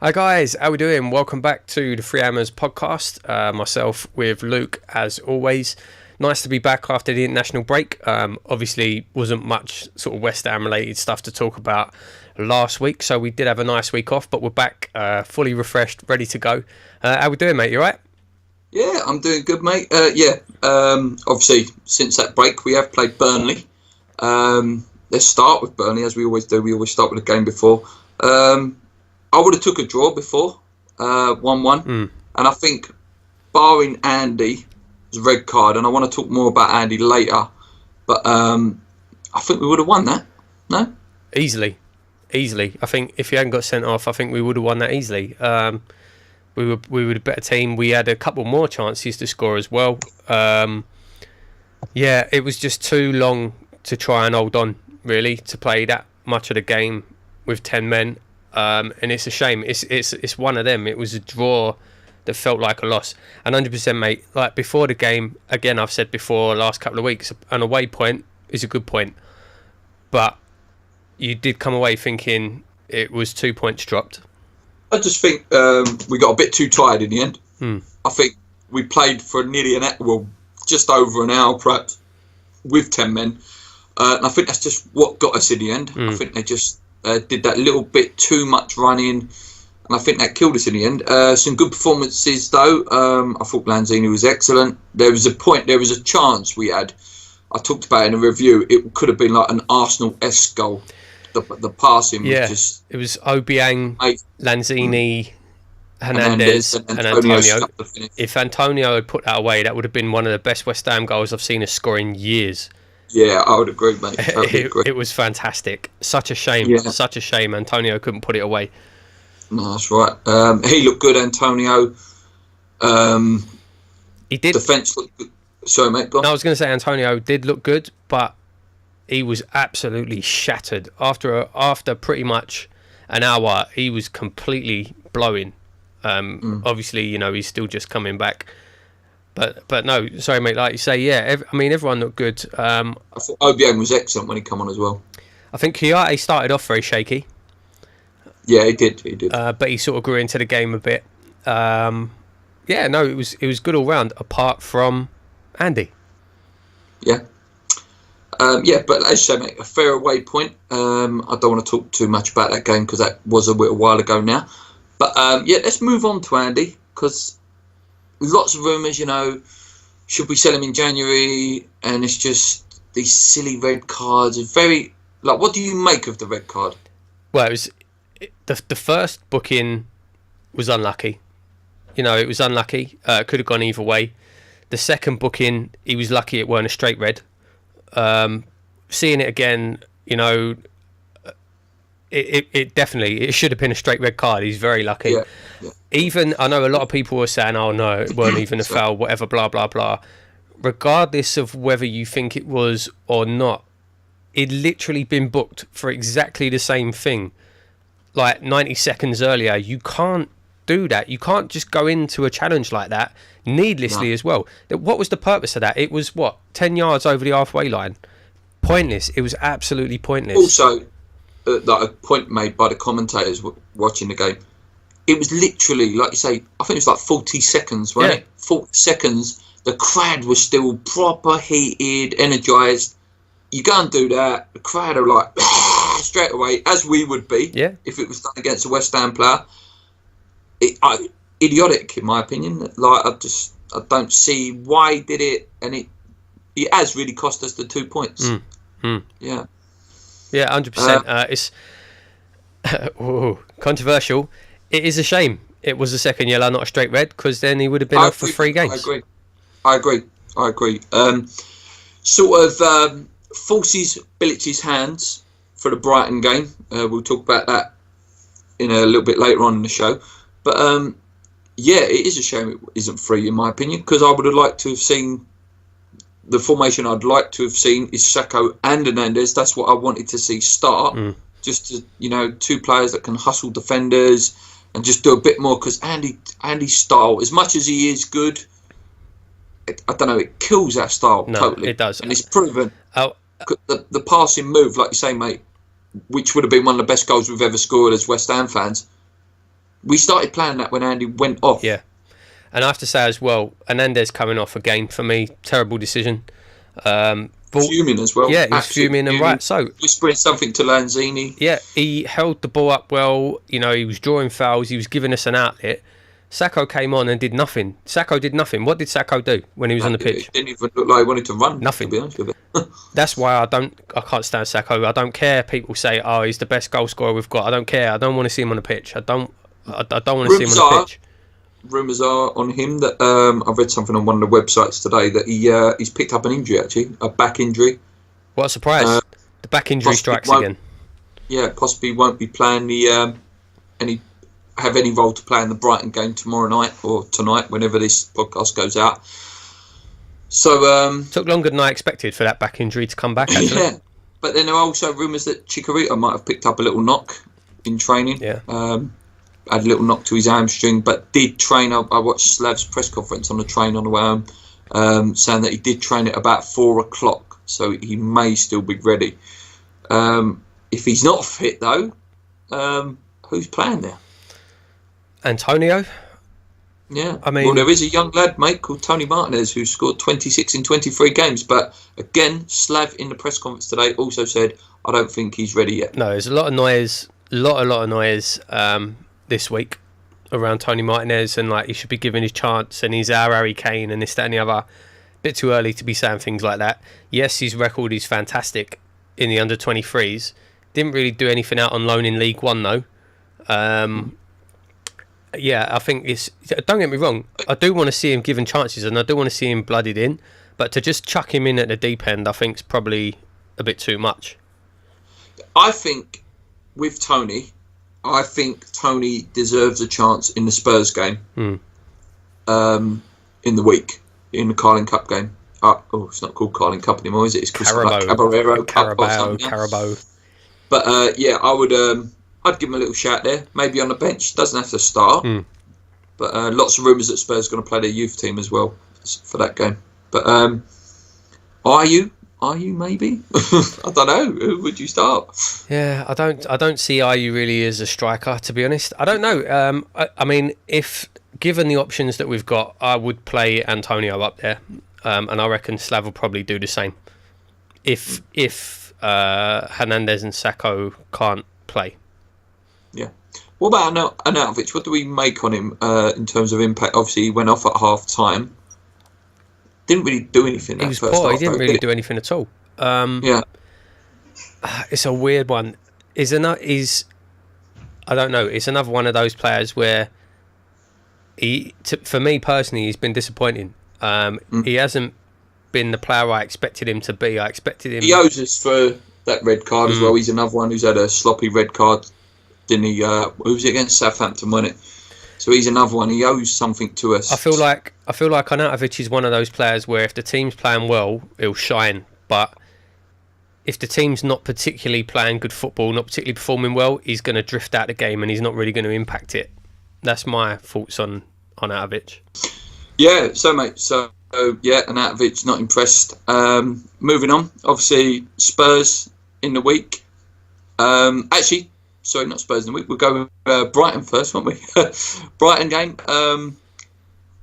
Hi guys, how we doing? Welcome back to the Three Hammers podcast. Myself with Luke, as always. Nice to be back after the international break. Obviously, wasn't much sort of West Ham related stuff to talk about last week, so we did have a nice week off. But we're back, fully refreshed, ready to go. How we doing, mate? You alright? Yeah, I'm doing good, mate. Obviously, since that break, we have played Burnley. Let's start with Burnley, as we always do. We always start with a game before. I would have took a draw before, 1-1. And I think, barring Andy's red card, and I want to talk more about Andy later, but I think we would have won that. No? Easily. I think if you hadn't got sent off, I think we would have won that easily. We were a better team. We had a couple more chances to score as well. It was just too long to try and hold on, really, to play that much of the game with 10 men. And it's a shame. It's one of them. It was a draw that felt like a loss. And 100%, mate, like before the game, again, I've said before, last couple of weeks, an away point is a good point. But you did come away thinking it was 2 points dropped. I just think we got a bit too tired in the end. I think we played for nearly just over an hour, perhaps, with 10 men. And I think that's just what got us in the end. I think they just did that little bit too much running, and I think that killed us in the end. Some good performances, though. I thought Lanzini was excellent. There was a chance we had. I talked about it in a review. It could have been like an Arsenal-esque goal. The passing was just... It was Obiang, Lanzini, Hernandez and Antonio. If Antonio had put that away, that would have been one of the best West Ham goals I've seen us score in years. Yeah, I would agree, mate. It was fantastic. Such a shame. Such a shame Antonio couldn't put it away. No, that's right. He looked good, Antonio. He did. Defence looked good. Sorry, mate, go on. No, I was going to say Antonio did look good, but he was absolutely shattered. After pretty much an hour, he was completely blowing. Obviously, he's still just coming back. But no, sorry, mate. Like you say, everyone looked good. I thought Obiang was excellent when he come on as well. I think Kouyaté started off very shaky. Yeah, he did. But he sort of grew into the game a bit. It was good all round, apart from Andy. Yeah. But as you say, mate, a fair away point. I don't want to talk too much about that game because that was a little while ago now. But let's move on to Andy, because lots of rumours, should we sell him in January? And it's just these silly red cards. What do you make of the red card? Well, it was the first booking was unlucky. It was unlucky. It could have gone either way. The second booking, he was lucky it weren't a straight red. Seeing it again, it definitely should have been a straight red card. He's very lucky. Yeah. Even I know a lot of people were saying, "Oh no, it weren't even a foul," whatever, blah blah blah. Regardless of whether you think it was or not, it'd literally been booked for exactly the same thing, like 90 seconds earlier. You can't do that. You can't just go into a challenge like that needlessly as well. What was the purpose of that? It was 10 yards over the halfway line. Pointless. It was absolutely pointless. Also, a point made by the commentators watching the game. It was literally, like you say, I think it was like 40 seconds, wasn't it? 40 seconds. The crowd was still proper heated, energised. You go and do that, the crowd are like, straight away, as we would be if it was done against a West Ham player. Idiotic, in my opinion. I don't see why he did it, and it has really cost us the 2 points. Yeah. Yeah, 100%. It's controversial. It is a shame it was a second yellow, not a straight red, because then he would have been off for 3 games. I agree. Forces Bilic's hands for the Brighton game. We'll talk about that in a little bit later on in the show. But it is a shame it isn't free, in my opinion, because I would have liked to have seen the formation. I'd like to have seen is Sacco and Hernandez. That's what I wanted to see start. Just to, 2 players that can hustle defenders and just do a bit more, because Andy's style, as much as he is good, I don't know, it kills that style totally. It does. And it's proven. The passing move, like you say, mate, which would have been one of the best goals we've ever scored as West Ham fans, We started playing that when Andy went off. Yeah. And I have to say as well, Hernandez coming off again, for me, terrible decision. Fuming as well. Yeah, he was fuming and right. So whispering something to Lanzini. Yeah, he held the ball up well. You know, he was drawing fouls. He was giving us an outlet. Sacco came on and did nothing. Sacco did nothing. What did Sacco do when he was on the pitch? It didn't even look like he wanted to run. Nothing. To be honest with you. That's why I can't stand Sacco. I don't care. People say, "Oh, he's the best goal scorer we've got." I don't care. I don't want to see him on the pitch. I don't want to see him on the pitch. Rumours are on him that I've read something on one of the websites today that he's picked up an injury, actually, a back injury. What a surprise! The back injury strikes again. Yeah, possibly won't be playing any role to play in the Brighton game tomorrow night or tonight, whenever this podcast goes out. So took longer than I expected for that back injury to come back. Actually. Yeah, but then there are also rumours that Chicharito might have picked up a little knock in training. Yeah. Had a little knock to his hamstring, but did train. I watched Slav's press conference on the train on the way home, saying that he did train at about 4:00, so he may still be ready. If he's not fit though, who's playing there? Antonio. Yeah, I mean, well, there is a young lad, mate, called Tony Martinez, who scored 26 in 23 games. But again, Slav in the press conference today also said, "I don't think he's ready yet." No, there's a lot of noise, a lot of noise this week around Tony Martinez, and like he should be given his chance, and he's our Harry Kane, and this, that, and the other. Bit too early to be saying things like that. Yes, his record is fantastic in the under 23s. Didn't really do anything out on loan in League One though. Yeah, I think it's. Don't get me wrong. I do want to see him given chances, and I do want to see him blooded in. But to just chuck him in at the deep end, I think is probably a bit too much. I think with Tony, deserves a chance in the Spurs game. In the week, in the Carling Cup game. It's not called Carling Cup anymore, is it? It's called Carabao. But yeah, I'd give him a little shout there. Maybe on the bench. Doesn't have to start. But lots of rumours that Spurs are going to play their youth team as well for that game. But are you maybe? I don't know. Who would you start? Yeah, I don't see Ayew really as a striker, to be honest. I don't know. I mean, if given the options that we've got, I would play Antonio up there, and I reckon Slav will probably do the same. If Hernandez and Sacco can't play. Yeah. What about Arnautovic? What do we make on him in terms of impact? Obviously, he went off at half time. Didn't really do anything. He was poor. He didn't really do anything at all. Yeah. It's a weird one. I don't know. It's another one of those players where for me personally, he's been disappointing. He hasn't been the player I expected him to be. I expected him. He owes us for that red card as well. He's another one who's had a sloppy red card. Didn't he? Who was it against? Southampton, wasn't it? So he's another one. He owes something to us. I feel like Arnautovic is one of those players where if the team's playing well, he'll shine. But if the team's not particularly playing good football, not particularly performing well, he's going to drift out the game and he's not really going to impact it. That's my thoughts on Arnautovic. Yeah, so mate. So yeah, Arnautovic not impressed. Moving on. Obviously Spurs in the week. Actually. Sorry, not Spurs in the week. We'll go with Brighton first, won't we? Brighton game.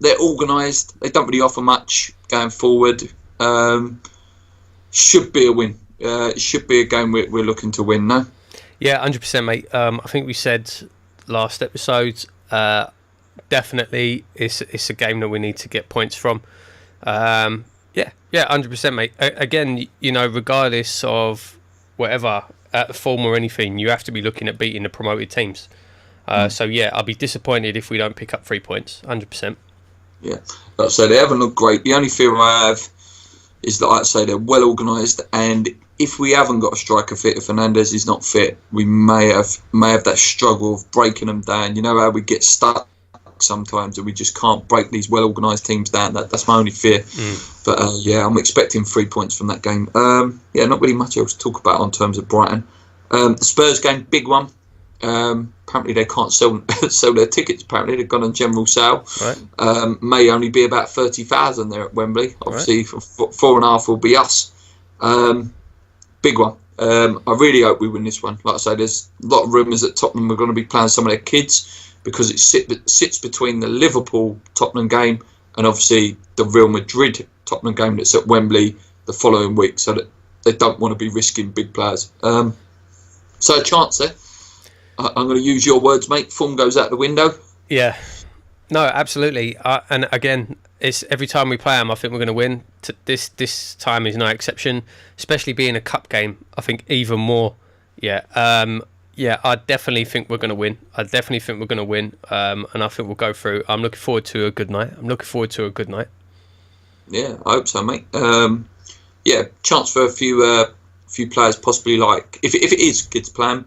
They're organised. They don't really offer much going forward. Should be a win. It should be a game we're looking to win, no? Yeah, 100%, mate. I think we said last episode, definitely it's a game that we need to get points from. Yeah, 100%, mate. Again, you know, regardless of whatever form or anything, you have to be looking at beating the promoted teams. So yeah, I'll be disappointed if we don't pick up 3 points. 100%. Yeah, like I say, they haven't looked great. The only fear I have is that, like I say, they're well organised, and if we haven't got a striker fit, if Hernandez is not fit, we may have that struggle of breaking them down. You know how we get stuck sometimes and we just can't break these well organised teams down. That's my only fear. But yeah, I'm expecting 3 points from that game. Yeah, not really much else to talk about on terms of Brighton. The Spurs game, big one. Apparently they can't sell their tickets. Apparently they've gone on general sale. Right. May only be about 30,000 there at Wembley. Obviously, right. 4.5 will be us. Big one. I really hope we win this one. Like I say, there's a lot of rumours that Tottenham are going to be playing some of their kids because it sits between the Liverpool-Tottenham game and obviously the Real Madrid-Tottenham game that's at Wembley the following week, so that they don't want to be risking big players. So a chance there. I'm going to use your words, mate. Form goes out the window. Yeah. No, absolutely. And again, it's every time we play them, I think we're going to win. This time is no exception, especially being a cup game. I think even more. Yeah. I definitely think we're going to win. And I think we'll go through. I'm looking forward to a good night. Yeah, I hope so, mate. Chance for a few players, possibly like if it is kids playing,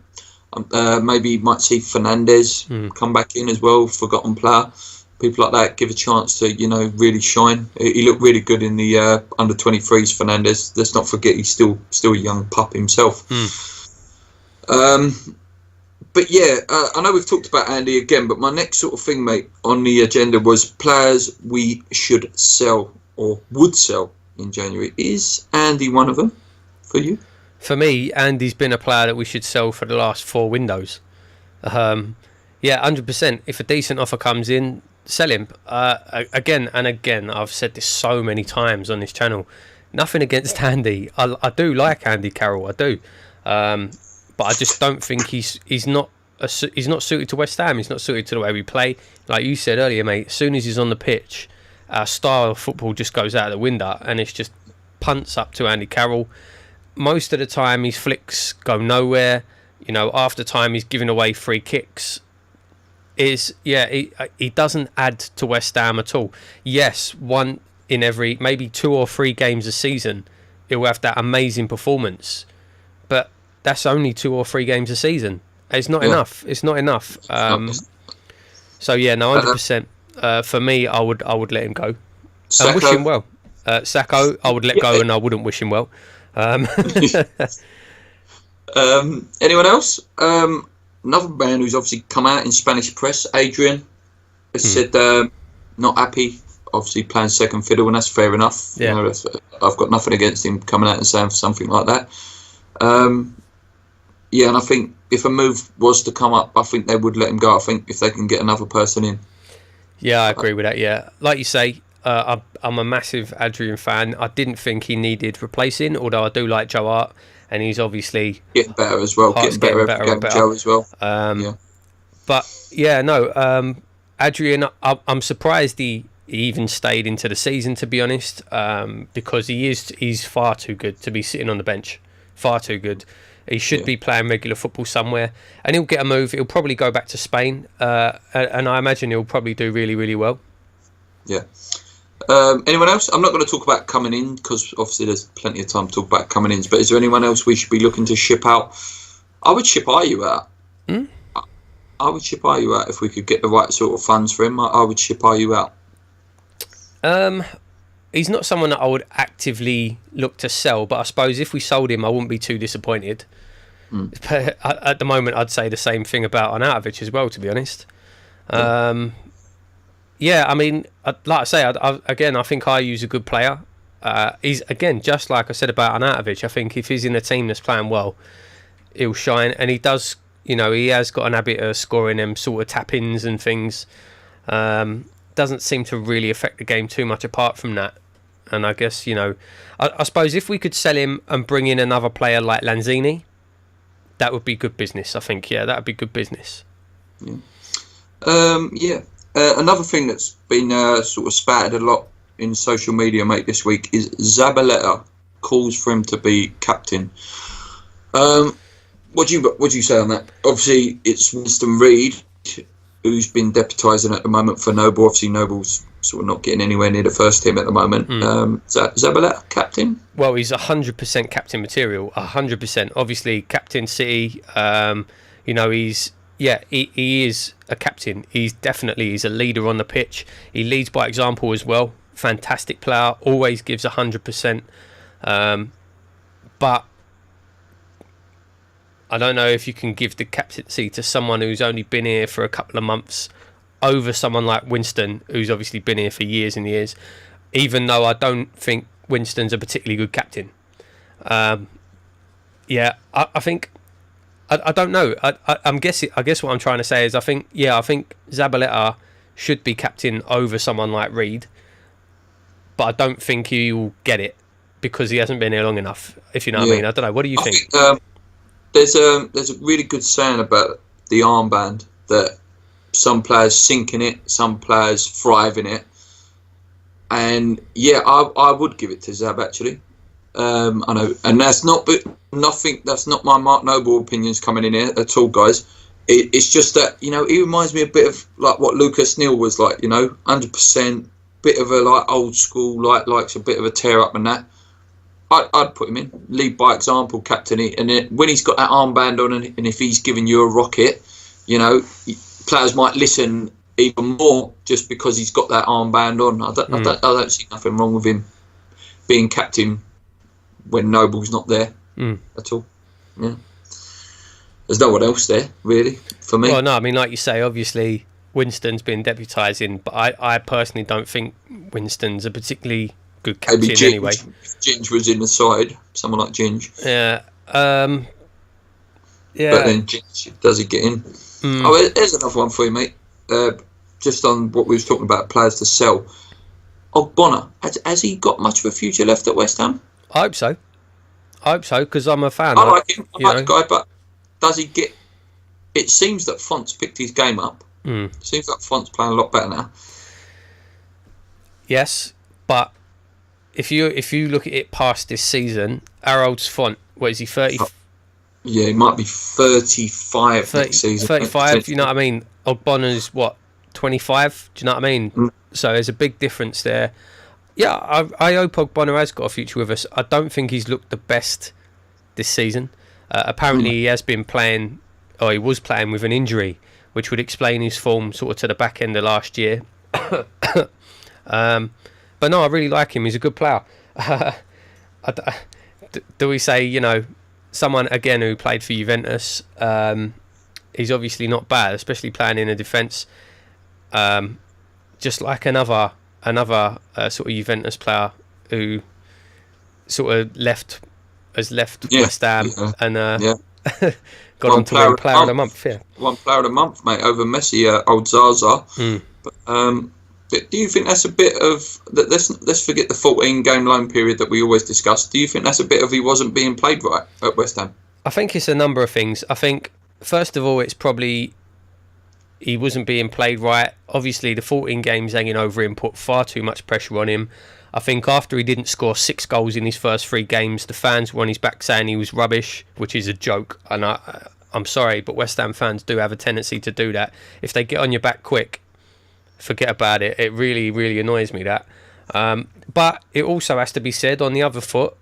maybe you might see Hernandez come back in as well, forgotten player. People like that give a chance to really shine. He looked really good in the under 23s. Hernandez. Let's not forget he's still a young pup himself. But yeah, I know we've talked about Andy again, but my next sort of thing, mate, on the agenda was players we should sell or would sell in January. Is Andy one of them for you? For me, Andy's been a player that we should sell for the last 4 windows. 100%. If a decent offer comes in, sell him. Again, I've said this so many times on this channel. Nothing against Andy. I do like Andy Carroll. I do. But I just don't think he's not suited to West Ham. He's not suited to the way we play. Like you said earlier, mate, as soon as he's on the pitch, our style of football just goes out the window, and it's just punts up to Andy Carroll. Most of the time, his flicks go nowhere. After time, he's giving away free kicks. He doesn't add to West Ham at all. Yes, one in every maybe 2 or 3 games a season, he'll have that amazing performance, but that's only 2 or 3 games a season. It's not enough. It's not enough. 100%. For me, I would let him go. I wish him well. Sacco, I would let go, and I wouldn't wish him well. Anyone else? Another man who's obviously come out in Spanish press, Adrian, has said not happy. Obviously playing second fiddle, and that's fair enough. Yeah. I've got nothing against him coming out and saying something like that. And I think if a move was to come up, I think they would let him go. I think if they can get another person in. Yeah, I agree with that. Yeah, like you say, I'm a massive Adrian fan. I didn't think he needed replacing, although I do like Joe Hart, and he's obviously getting better as well. Getting better every game, Joe as well. But Adrian, I'm surprised he even stayed into the season, to be honest, because he's far too good to be sitting on the bench. Far too good. He should be playing regular football somewhere, and he'll get a move. He'll probably go back to Spain, and I imagine he'll probably do really, really well. Yeah. Anyone else? I'm not going to talk about coming in because obviously there's plenty of time to talk about coming in. But is there anyone else we should be looking to ship out? I would ship Ayew out. I would ship Ayew out if we could get the right sort of funds for him. I would ship Ayew out. He's not someone that I would actively look to sell, but I suppose if we sold him, I wouldn't be too disappointed. But at the moment, I'd say the same thing about Arnautovic as well, to be honest. I mean, like I say, I think Ayew's a good player. He's, again, just like I said about Arnautovic, I think if he's in a team that's playing well, he'll shine. And he does, he has got an habit of scoring them sort of tap-ins and things. Doesn't seem to really affect the game too much apart from that. And I guess, I suppose if we could sell him and bring in another player like Lanzini, that would be good business, I think. Yeah, that would be good business. Another thing that's been sort of spattered a lot in social media, mate, this week is Zabaleta calls for him to be captain. What do you say on that? Obviously, it's Winston Reid who's been deputising at the moment for Noble. Obviously, Noble's sort of not getting anywhere near the first team at the moment. Zabaleta captain? Well, he's 100% captain material. 100%. Obviously, captain City. He is a captain. He's a leader on the pitch. He leads by example as well. Fantastic player. Always gives 100%. But I don't know if you can give the captaincy to someone who's only been here for a couple of months over someone like Winston, who's obviously been here for years and years, even though I don't think Winston's a particularly good captain. I think I don't know. I'm guessing. I guess what I'm trying to say is I think Zabaleta should be captain over someone like Reed, but I don't think he will get it because he hasn't been here long enough. If you know what I mean. I don't know. What do you think? There's a really good saying about the armband that some players sink in it, some players thrive in it, and I would give it to Zab actually. I know, and that's not nothing. That's not my Mark Noble opinions coming in here at all, guys. It's just that he reminds me a bit of like what Lucas Neal was like. 100%, bit of a like old school, likes a bit of a tear up and that. I'd put him in, lead by example, captain it, and when he's got that armband on, and if he's giving you a rocket, players might listen even more just because he's got that armband on. I don't see nothing wrong with him being captain when Noble's not there at all. Yeah, there's no one else there really for me. Well, no, I mean, like you say, obviously Winston's been deputising, but I personally don't think Winston's a particularly good captain. Maybe anyway. If Ginge was in the side, someone like Ginge. Yeah. Yeah. But then Ginge, does he get in? Oh, there's another one for you, mate. Just on what we was talking about, players to sell. Bonner, has he got much of a future left at West Ham? I hope so, because I'm a fan. I like him. I like the guy, but does he get... It seems that Font's picked his game up. Seems like Font's playing a lot better now. Yes, but if you look at it past this season, our old Font, what is he, 30? Yeah, he might be 35 next season. 35, you know what I mean? Bonner's, what, 25? Do you know what I mean? So there's a big difference there. Yeah, I hope Bonner has got a future with us. I don't think he's looked the best this season. Apparently he has been playing, or he was playing with an injury, which would explain his form sort of to the back end of last year. But no, I really like him. He's a good player. Do we say, someone, again, who played for Juventus, he's obviously not bad, especially playing in a defence. Just like another sort of Juventus player who sort of has left West Ham and got on to win Player of the Month. Yeah, one Player of the Month, mate, over Messi, old Zaza. But do you think that's a bit of... Let's forget the 14-game loan period that we always discuss. Do you think that's a bit of he wasn't being played right at West Ham? I think it's a number of things. I think, first of all, it's probably he wasn't being played right. Obviously, the 14 games hanging over him put far too much pressure on him. I think after he didn't score 6 goals in his first 3 games, the fans were on his back saying he was rubbish, which is a joke. And I'm sorry, but West Ham fans do have a tendency to do that. If they get on your back quick, forget about it. It really, really annoys me, that. But it also has to be said, on the other foot,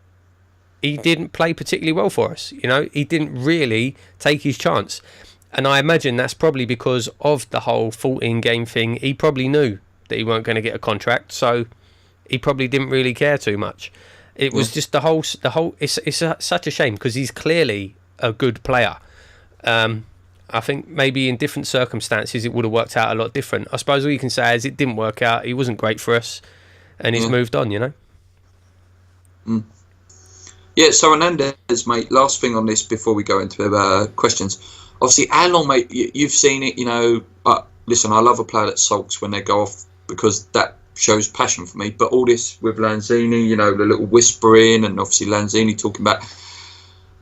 he didn't play particularly well for us. He didn't really take his chance. And I imagine that's probably because of the whole 14-game thing. He probably knew that he weren't going to get a contract, so he probably didn't really care too much. It was just the whole. It's such a shame because he's clearly a good player. I think maybe in different circumstances it would have worked out a lot different. I suppose all you can say is it didn't work out. He wasn't great for us, and he's moved on. Yeah. So Hernandez, mate. Last thing on this before we go into questions. Obviously, how long, mate? You've seen it. Listen, I love a player that sulks when they go off because that shows passion for me. But all this with Lanzini, the little whispering, and obviously Lanzini talking about.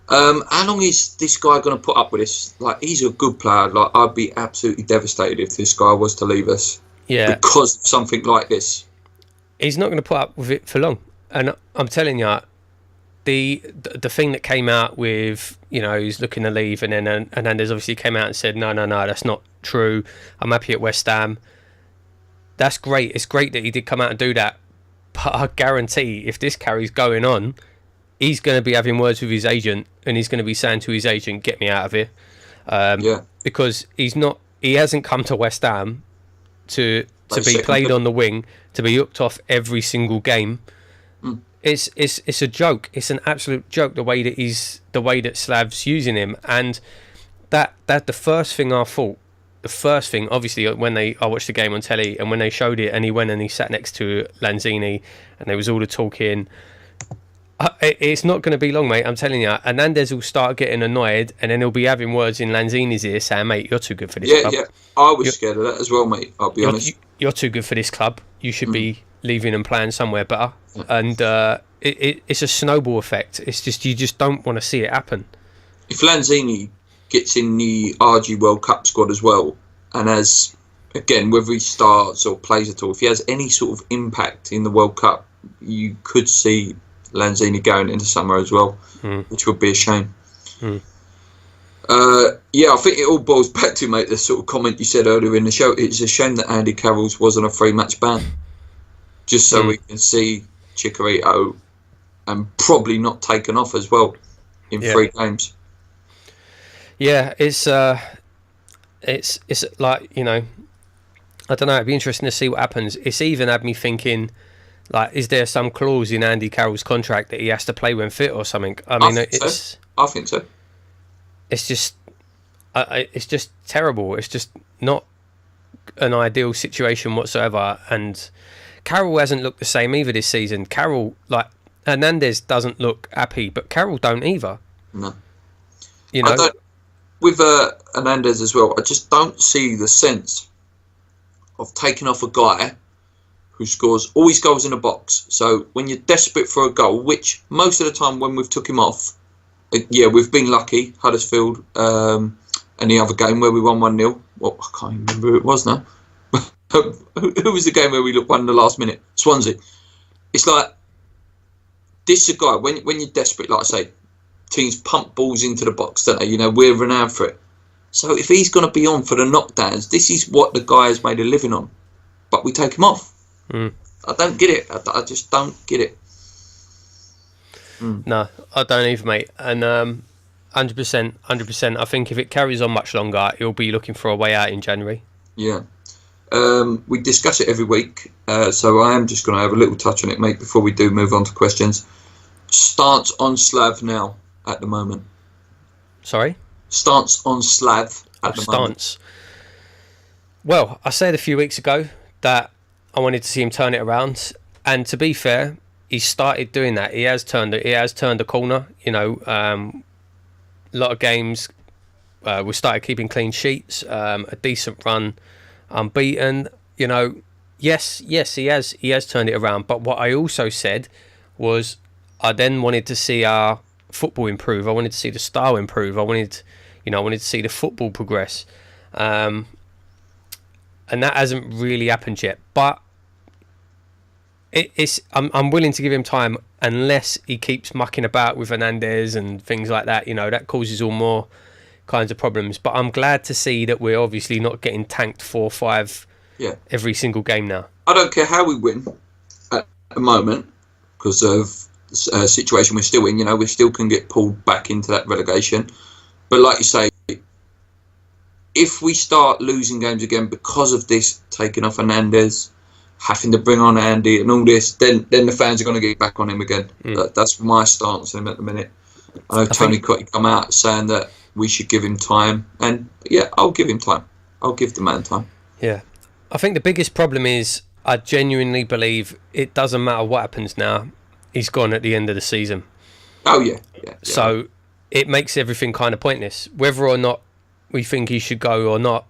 How long is this guy going to put up with this? Like, he's a good player. Like, I'd be absolutely devastated if this guy was to leave us. Yeah. Because of something like this. He's not going to put up with it for long. And I'm telling you, the thing that came out with, he's looking to leave, and then Hernandez obviously came out and said, no, that's not true. I'm happy at West Ham. That's great. It's great that he did come out and do that. But I guarantee if this carries going on, he's going to be having words with his agent, and he's going to be saying to his agent, "Get me out of here," because he hasn't come to West Ham to be played on the wing, to be hooked off every single game. It's a joke. It's an absolute joke the way that Slav's using him, and that the first thing I thought. The first thing, obviously, when I watched the game on telly, and when they showed it, and he went and he sat next to Lanzini, and there was all the talking. It's not going to be long, mate. I'm telling you. Hernandez will start getting annoyed, and then he'll be having words in Lanzini's ear saying, "Mate, you're too good for this club. Yeah. I was You're, scared of that as well, mate. I'll be honest. you're too good for this club. You should be leaving and playing somewhere better." And it's a snowball effect. It's just you just don't want to see it happen. If Lanzini gets in the RG World Cup squad as well, and as again, whether he starts or plays at all, if he has any sort of impact in the World Cup, you could see Lanzini going into summer as well, which would be a shame. I think it all boils back to, mate, the sort of comment you said earlier in the show. It's a shame that Andy Carroll's wasn't a 3-match ban, just so we can see Chicharito and probably not taken off as well in 3 games. Yeah, it's like, you know, I don't know. It'd be interesting to see what happens. It's even had me thinking, like, is there some clause in Andy Carroll's contract that he has to play when fit or something? I mean, I think so. It's just terrible. It's just not an ideal situation whatsoever. And Carroll hasn't looked the same either this season. Carroll, like, Hernandez doesn't look happy, but Carroll don't either. No. You know? With Hernandez as well, I just don't see the sense of taking off a guy who scores all his goals in a box. So when you're desperate for a goal, which most of the time when we've took him off, we've been lucky. Huddersfield and the other game where we won 1-0. Well, I can't even remember who it was now. Who was the game where we won in the last minute? Swansea. It's like, this is a guy, when you're desperate, like I say, teams pump balls into the box, don't they? You know, we're renowned for it. So if he's going to be on for the knockdowns, this is what the guy has made a living on. But we take him off. I don't get it. I just don't get it. No, I don't either, mate. And 100%. I think if it carries on much longer, he'll be looking for a way out in January. Yeah. We discuss it every week, so I am just going to have a little touch on it, mate, before we do move on to questions. Stance on Slav now at the moment. Sorry? Stance on Slav at the moment. Well, I said a few weeks ago that I wanted to see him turn it around, and to be fair, he started doing that. He has turned a corner. You know, a lot of games we started keeping clean sheets, a decent run, unbeaten. You know, yes, he has turned it around. But what I also said was, I then wanted to see our football improve. I wanted to see the style improve. I wanted to see the football progress, and that hasn't really happened yet. But I'm willing to give him time, unless he keeps mucking about with Hernandez and things like that. You know, that causes all more kinds of problems. But I'm glad to see that we're obviously not getting tanked 4-5 every single game now. I don't care how we win at the moment, because of the situation we're still in. You know, we still can get pulled back into that relegation. But like you say, if we start losing games again because of this, taking off Hernandez, having to bring on Andy and all this, then the fans are going to get back on him again. That's my stance on him at the minute. I know Tony Cotti come out saying that we should give him time, and I'll give him time. I'll give the man time. Yeah, I think the biggest problem is, I genuinely believe it doesn't matter what happens now, he's gone at the end of the season. Oh yeah. So it makes everything kind of pointless, whether or not we think he should go or not.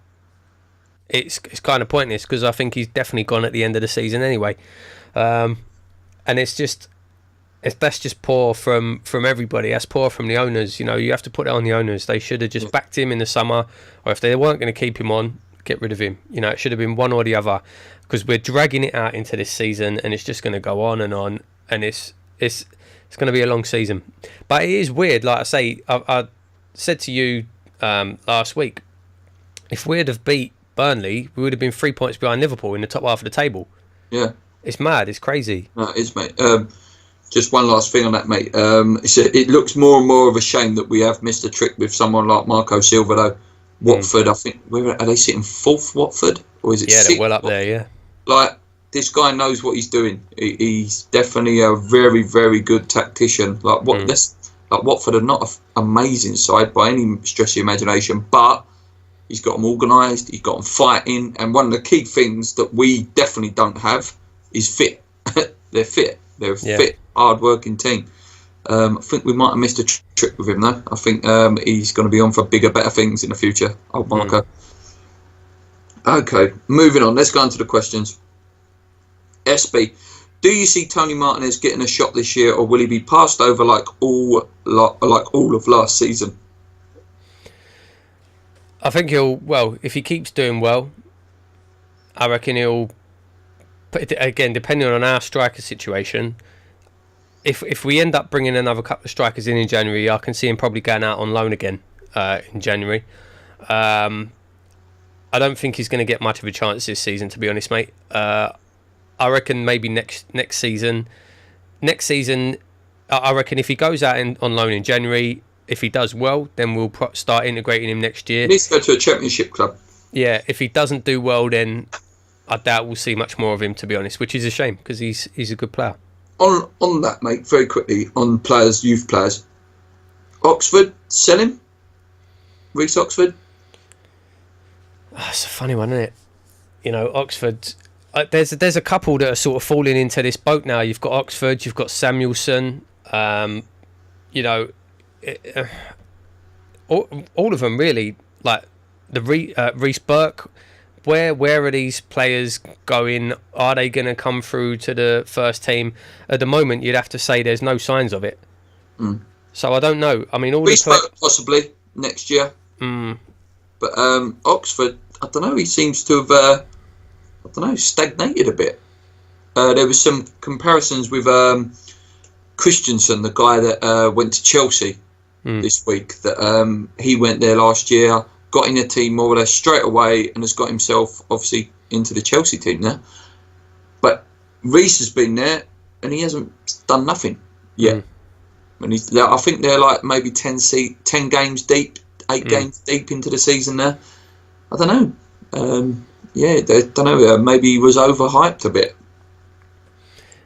It's kind of pointless, because I think he's definitely gone at the end of the season anyway, and that's just poor from everybody. That's poor from the owners. You know, you have to put that on the owners. They should have just backed him in the summer, or if they weren't going to keep him on, get rid of him. You know, it should have been one or the other, because we're dragging it out into this season, and it's just going to go on, and it's going to be a long season. But it is weird. Like I say, I said to you last week, if we'd have beat Burnley, we would have been 3 points behind Liverpool in the top half of the table. Yeah. It's mad. It's crazy. No, it is, mate. Just one last thing on that, mate. It looks more and more of a shame that we have missed a trick with someone like Marco Silva, though. Watford, I think, are they sitting 4th, Watford? Or is it 6th? They're well up there, yeah. Like, this guy knows what he's doing. He's definitely a very, very good tactician. Like, Watford are not an amazing side by any stretch of the imagination, but he's got them organised, he's got them fighting, and one of the key things that we definitely don't have is fit. They're fit. They're a fit, hard-working team. I think we might have missed a trick with him though. I think he's going to be on for bigger, better things in the future. Old Marco. Okay, moving on. Let's go into the questions. SB, do you see Tony Martinez getting a shot this year, or will he be passed over like all of last season? I think he'll. Well, if he keeps doing well, I reckon he'll. Again, depending on our striker situation, if we end up bringing another couple of strikers in January, I can see him probably going out on loan again in January. I don't think he's going to get much of a chance this season, to be honest, mate. I reckon maybe next season. Next season, I reckon if he goes out on loan in January, if he does well, then we'll start integrating him next year. He needs to go to a championship club. Yeah, if he doesn't do well, then I doubt we'll see much more of him, to be honest, which is a shame because he's a good player. On that, mate, very quickly, on players, youth players. Oxford, sell him? Reece Oxford? Oh, it's a funny one, isn't it? You know, Oxford... There's a couple that are sort of falling into this boat now. You've got Oxford, you've got Samuelson. You know, all of them really. Like the Reece Burke. Where are these players going? Are they going to come through to the first team? At the moment, you'd have to say there's no signs of it. So I don't know. I mean, Reece Burke possibly next year. But Oxford, I don't know. He seems to have. Stagnated a bit. There was some comparisons with Christensen, the guy that went to Chelsea this week. That he went there last year, got in the team more or less straight away, and has got himself obviously into the Chelsea team now. But Reece has been there, and he hasn't done nothing yet. And I think they're like maybe 10 games deep, 8 games deep into the season now. I don't know. Yeah, I don't know. Maybe he was overhyped a bit.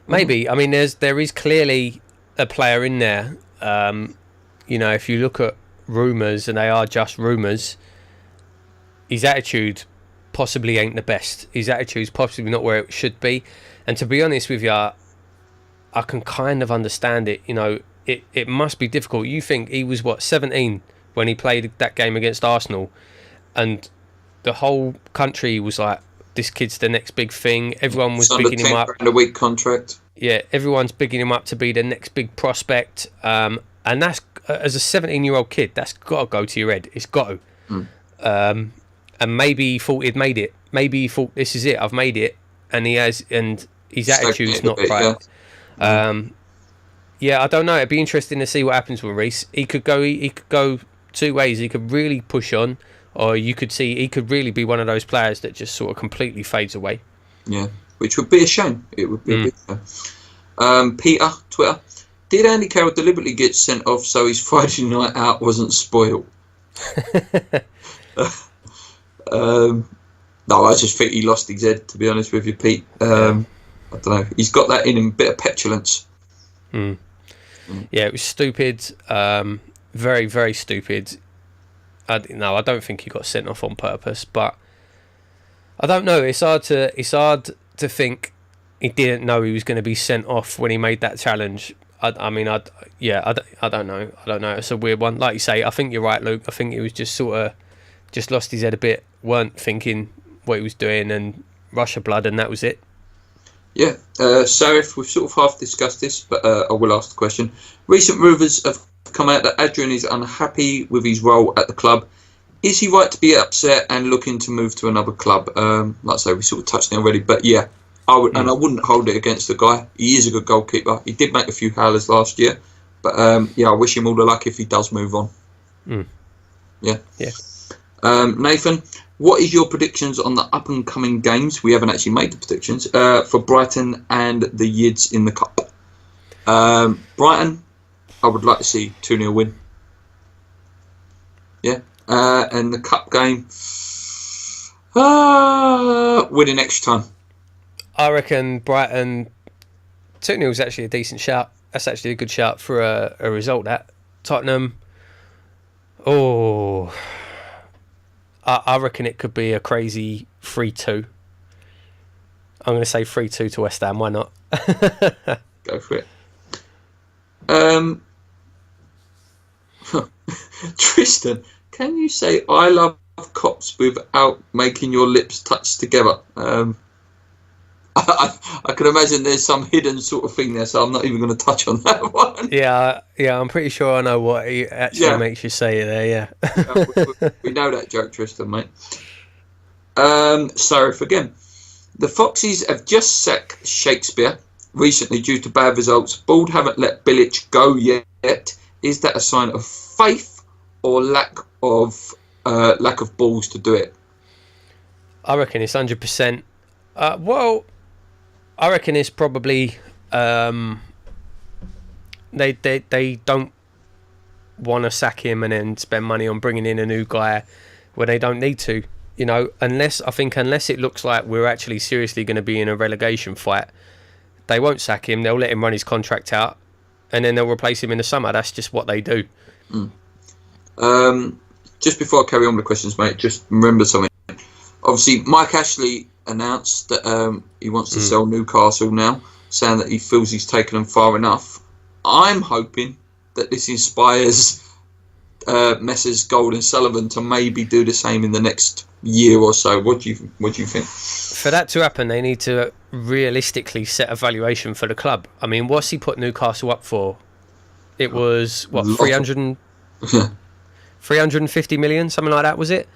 Maybe. I mean, there is clearly a player in there. You know, if you look at rumours, and they are just rumours, his attitude possibly ain't the best. His attitude's possibly not where it should be. And to be honest with you, I can kind of understand it. You know, it must be difficult. You think he was, 17 when he played that game against Arsenal, and the whole country was like, this kid's the next big thing. Everyone was bigging him up. A week contract. Yeah, everyone's bigging him up to be the next big prospect. And that's, as a 17-year-old kid, that's got to go to your head. It's got to. And maybe he thought he'd made it. Maybe he thought, this is it, I've made it. And he has, and his attitude's not right. Yeah, I don't know. It'd be interesting to see what happens with Reece. He could go two ways. He could really push on, or you could see he could really be one of those players that just sort of completely fades away. Yeah, which would be a shame. It would be a big shame. Peter, Twitter, did Andy Carroll deliberately get sent off so his Friday night out wasn't spoiled? No, I just think he lost his head, to be honest with you, Pete. I don't know. He's got that in him, a bit of petulance. Yeah, it was stupid. Very, very stupid. I don't think he got sent off on purpose, but I don't know. It's hard to think he didn't know he was going to be sent off when he made that challenge. I don't know. I don't know. It's a weird one. Like you say, I think you're right, Luke. I think he was just sort of just lost his head a bit, weren't thinking what he was doing, and rush of blood, and that was it. Yeah. Sarif, we've sort of half discussed this, but I will ask the question. Recent rumours have come out that Adrian is unhappy with his role at the club. Is he right to be upset and looking to move to another club? Like I say, we sort of touched on it already, but yeah, I would, and I wouldn't hold it against the guy. He is a good goalkeeper. He did make a few howlers last year, but yeah, I wish him all the luck if he does move on. Yeah. Nathan, what is your predictions on the up and coming games? We haven't actually made the predictions for Brighton and the Yids in the Cup. Brighton, I would like to see 2-0 win. Yeah. And the Cup game, winning extra time. I reckon Brighton 2-0 is actually a decent shout. That's actually a good shout for a result. That Tottenham, I reckon it could be a crazy 3-2. I'm going to say 3-2 to West Ham. Why not? Go for it. Tristan, can you say "I love cops" without making your lips touch together? I can imagine there's some hidden sort of thing there, so I'm not even going to touch on that one. Yeah, I'm pretty sure I know what he actually makes you say it there. Yeah, we know that joke, Tristan, mate. Sarif again. The Foxes have just sacked Shakespeare recently due to bad results. Bald haven't let Bilic go yet. Is that a sign of faith or lack of balls to do it? I reckon it's 100%. Well, I reckon it's probably they don't want to sack him and then spend money on bringing in a new guy where they don't need to. You know, unless it looks like we're actually seriously going to be in a relegation fight, they won't sack him. They'll let him run his contract out, and then they'll replace him in the summer. That's just what they do. Just before I carry on with the questions, mate, just remember something. Obviously, Mike Ashley announced that he wants to sell Newcastle now, saying that he feels he's taken them far enough. I'm hoping that this inspires Messrs Gold and Sullivan to maybe do the same in the next year or so. What do you think? For that to happen, they need to realistically set a valuation for the club. I mean, what's he put Newcastle up for? It was, 350 million, something like that, was it?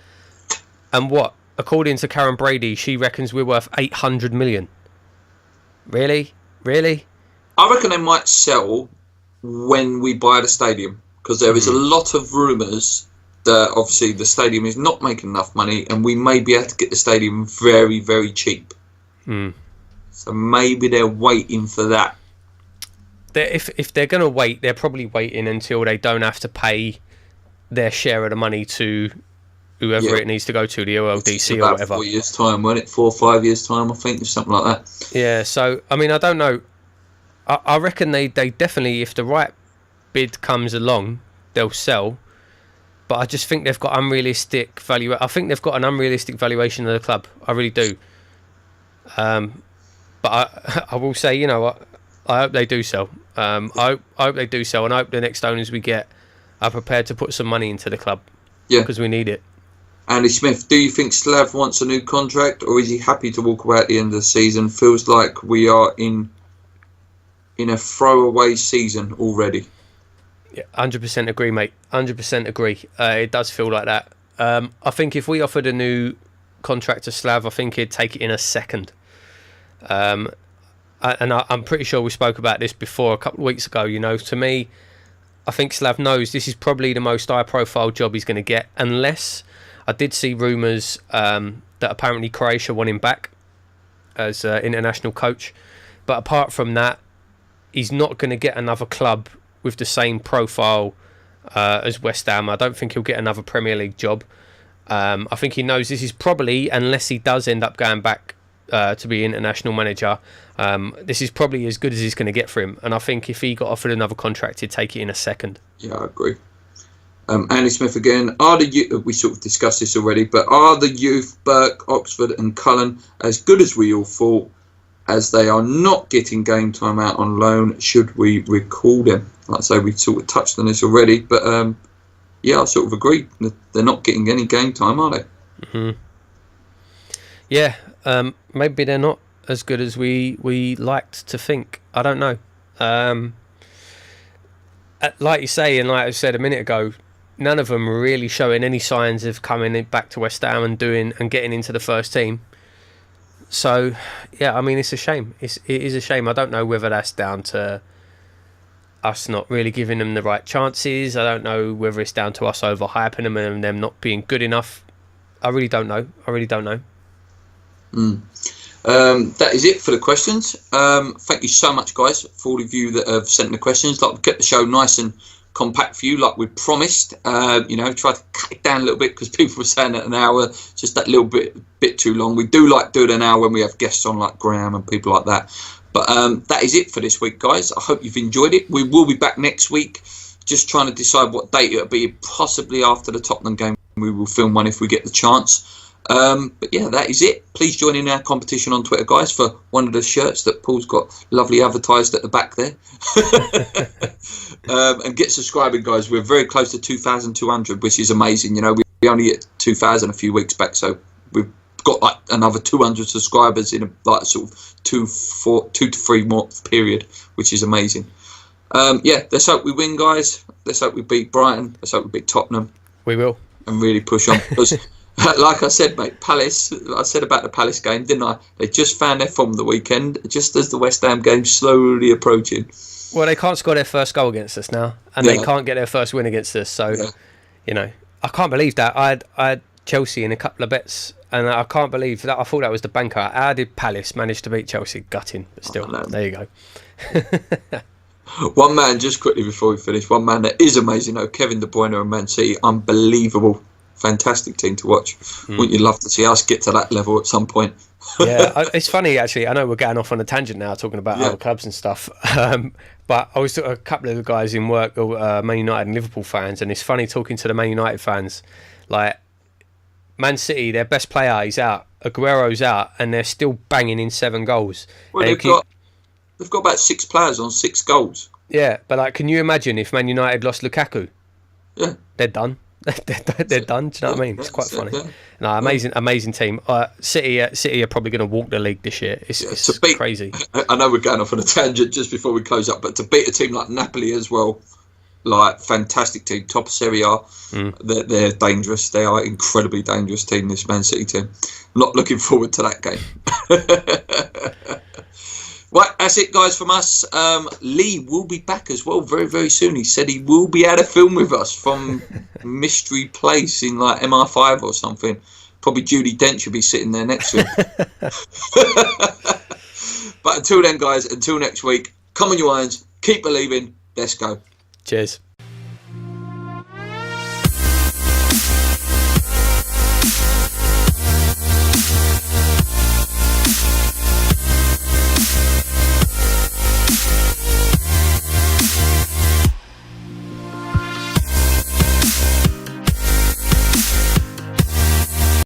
And what? According to Karen Brady, she reckons we're worth 800 million. Really? I reckon they might sell when we buy the stadium, because there is a lot of rumours that obviously the stadium is not making enough money, and we may be able to get the stadium very, very cheap. So maybe they're waiting for that. If they're going to wait, they're probably waiting until they don't have to pay their share of the money to whoever it needs to go to, the OLDC or whatever. 4 years' time, wasn't it? 4 or 5 years' time, I think, or something like that. Yeah, so, I mean, I don't know. I reckon they definitely, if the right bid comes along, they'll sell. But I just think they've got unrealistic value. I think they've got an unrealistic valuation of the club. I really do. But I will say, you know what? I hope they do sell. I hope they do sell, and I hope the next owners we get are prepared to put some money into the club. Yeah, because we need it. Andy Smith, do you think Slav wants a new contract, or is he happy to walk away at the end of the season? Feels like we are in a throwaway season already. Yeah, 100% agree, mate. 100% agree. It does feel like that. I think if we offered a new contract to Slav, I think he'd take it in a second. And I'm pretty sure we spoke about this before a couple of weeks ago. You know, to me, I think Slav knows this is probably the most high-profile job he's going to get, unless I did see rumours that apparently Croatia want him back as international coach. But apart from that, he's not going to get another club with the same profile as West Ham. I don't think he'll get another Premier League job. I think he knows this is probably, unless he does end up going back to be international manager, this is probably as good as he's going to get for him. And I think if he got offered another contract, he'd take it in a second. Yeah, I agree. Andy Smith again. We sort of discussed this already, but are the youth, Burke, Oxford and Cullen, as good as we all thought, as they are not getting game time out on loan? Should we recall them? Like I say, we sort of touched on this already, but yeah, I sort of agree. They're not getting any game time, are they? Mm-hmm. Yeah, maybe they're not as good as we liked to think. I don't know. Like you say, and like I said a minute ago, none of them are really showing any signs of coming back to West Ham and getting into the first team. So, yeah, I mean, it's a shame. It is a shame. I don't know whether that's down to us not really giving them the right chances. I don't know whether it's down to us overhyping them and them not being good enough. I really don't know. That is it for the questions. Thank you so much, guys, for all of you that have sent the questions. Like, we kept the show nice and compact for you, like we promised. Try to cut it down a little bit because people were saying that an hour just that little bit too long. We do like doing an hour when we have guests on, like Graham and people like that. But that is it for this week, guys. I hope you've enjoyed it. We will be back next week, just trying to decide what date it'll be. Possibly after the Tottenham game, we will film one if we get the chance. But yeah, that is it. Please join in our competition on Twitter, guys, for one of the shirts that Paul's got lovely advertised at the back there. And get subscribing, guys. We're very close to 2,200, which is amazing. You know, we only hit 2,000 a few weeks back, so we've got like another 200 subscribers in a like sort of 2 to 3 month period, which is amazing. Yeah, let's hope we win, guys. Let's hope we beat Brighton. Let's hope we beat Tottenham. We will. And really push on. Because, like I said, mate, Palace, I said about the Palace game, didn't I? They just found their form the weekend, just as the West Ham game slowly approaching. Well, they can't score their first goal against us now, and they can't get their first win against us. So, you know, I can't believe that. I had Chelsea in a couple of bets, and I can't believe that. I thought that was the banker. How did Palace manage to beat Chelsea? Gutting, but still, there you go. One man, just quickly before we finish, one man that is amazing, though, Kevin De Bruyne and Man City, unbelievable, fantastic team to watch. Wouldn't you love to see us get to that level at some point? Yeah, it's funny actually. I know we're getting off on a tangent now, talking about other clubs and stuff. But I was talking to a couple of the guys in work, Man United and Liverpool fans, and it's funny talking to the Man United fans. Like, Man City, their best player is out, Aguero's out, and they're still banging in 7 goals. Well, they've got about 6 players on 6 goals. Yeah, but like, can you imagine if Man United lost Lukaku? Yeah, they're done. They're done. Do you know what I mean? It's quite funny. No, amazing team. City are probably going to walk the league this year. It's crazy. I know we're going off on a tangent just before we close up, but to beat a team like Napoli as well, like, fantastic team, top of Serie A. They're dangerous. They are incredibly dangerous team, this Man City team. Not looking forward to that game. Right, that's it, guys, from us. Lee will be back as well very, very soon. He said he will be able to film with us from Mystery Place in like MR5 or something. Probably Judi Dench will be sitting there next to him. But until then, guys, until next week, come on, you irons, keep believing. Let's go. Cheers.